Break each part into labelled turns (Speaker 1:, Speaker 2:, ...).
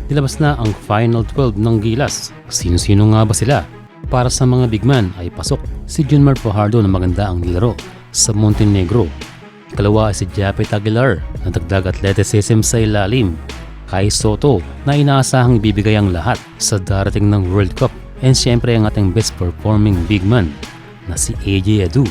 Speaker 1: Nilabas na ang Final 12 ng Gilas. Sino-sino nga ba sila? Para sa mga big man ay pasok si Junmar Fajardo na maganda ang nilaro sa Montenegro. Ikalawa ay si Japet Aguilar na dagdag athleticism sa ilalim. Kai Soto na inaasahang ibibigay ang lahat sa darating ng World Cup. And syempre ang ating best performing big man na si AJ Adu.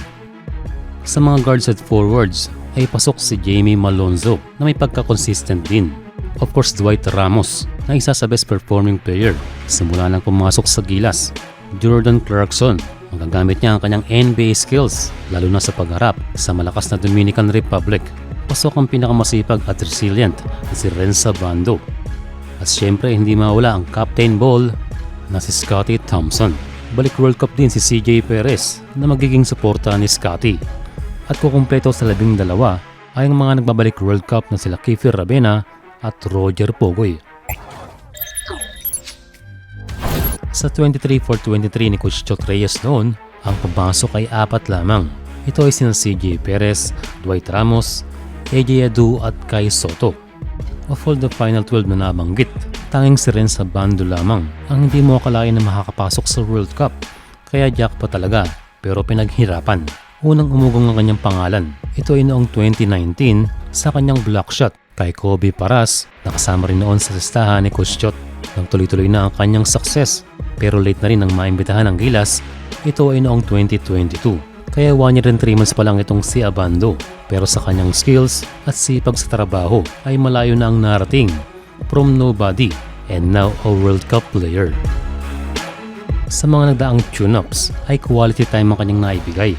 Speaker 1: Sa mga guards at forwards ay pasok si Jamie Malonzo na may pagka-consistent din. Of course, Dwight Ramos na isa sa best performing player simula nang pumasok sa Gilas. Jordan Clarkson, magagamit niya ang kanyang NBA skills lalo na sa pagharap sa malakas na Dominican Republic. Pasok ang pinakamasipag at resilient na si Renza Bando. At syempre hindi mawala ang captain ball na si Scottie Thompson. Balik World Cup din si CJ Perez na magiging suporta ni Scottie. At kukumpleto sa 12 ay ang mga nagbabalik World Cup na sila Kiefer Ravena at Roger Pogoy. Sa 23-for-23 ni Coach Chot Reyes noon, ang pumasok ay 4 lamang. Ito ay sina CJ Perez, Dwight Ramos, AJ Adu at Kai Soto. Of all the final 12 na nabanggit, tanging si Renza Bando lamang ang hindi mo akalain na makakapasok sa World Cup. Kaya jackpot talaga, pero pinaghirapan. Unang umugong ang kanyang pangalan. Ito ay noong 2019 sa kanyang block shot kay Kobe Paras, nakasama rin noon sa listahan ni Coach Chot. Nang tuloy-tuloy na ang kanyang success, pero late na rin ang maimbitahan ng Gilas. Ito ay noong 2022. Kaya 1 year and 3 months pa lang itong si Abando. Pero sa kanyang skills at sipag sa trabaho ay malayo na ang narating. From nobody and now a World Cup player. Sa mga nagdaang tune-ups ay quality time ang kanyang naibigay.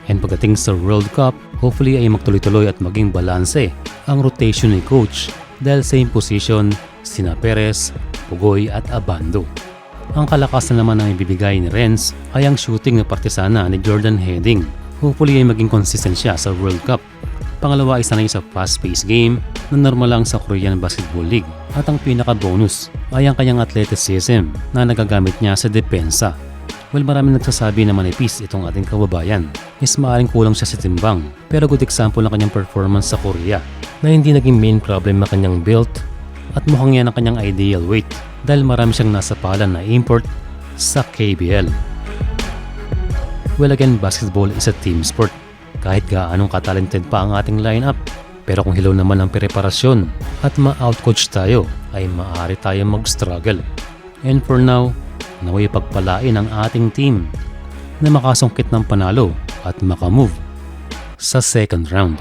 Speaker 1: And pagdating sa World Cup, hopefully ay magtuloy-tuloy at maging balanse ang rotation ni Coach dahil same position sina Perez, Pugoy at Abando. Ang kalakasan naman na ibibigay ni Renz ay ang shooting na partisana ni Jordan Heading. Hopefully ay maging consistent siya sa World Cup. Pangalawa ay sanay sa fast-paced game na normal lang sa Korean Basketball League. At ang pinaka-bonus ay ang kanyang athleticism na nagagamit niya sa depensa. Well, maraming nagsasabi na manipis itong ating kababayan. Is maaaring kulang siya sa timbang. Pero good example ng kanyang performance sa Korea na hindi naging main problem ang kanyang build at mukhang yan ang kanyang ideal weight dahil marami siyang nasa palan na import sa KBL. Well, again, basketball is a team sport. Kahit gaanong katalented pa ang ating lineup, pero kung hilaw naman ang preparasyon at ma-outcoach tayo, ay maaari tayong mag-struggle. And for now, naway pagpalain ang ating team na makasungkit ng panalo at makamove sa second round.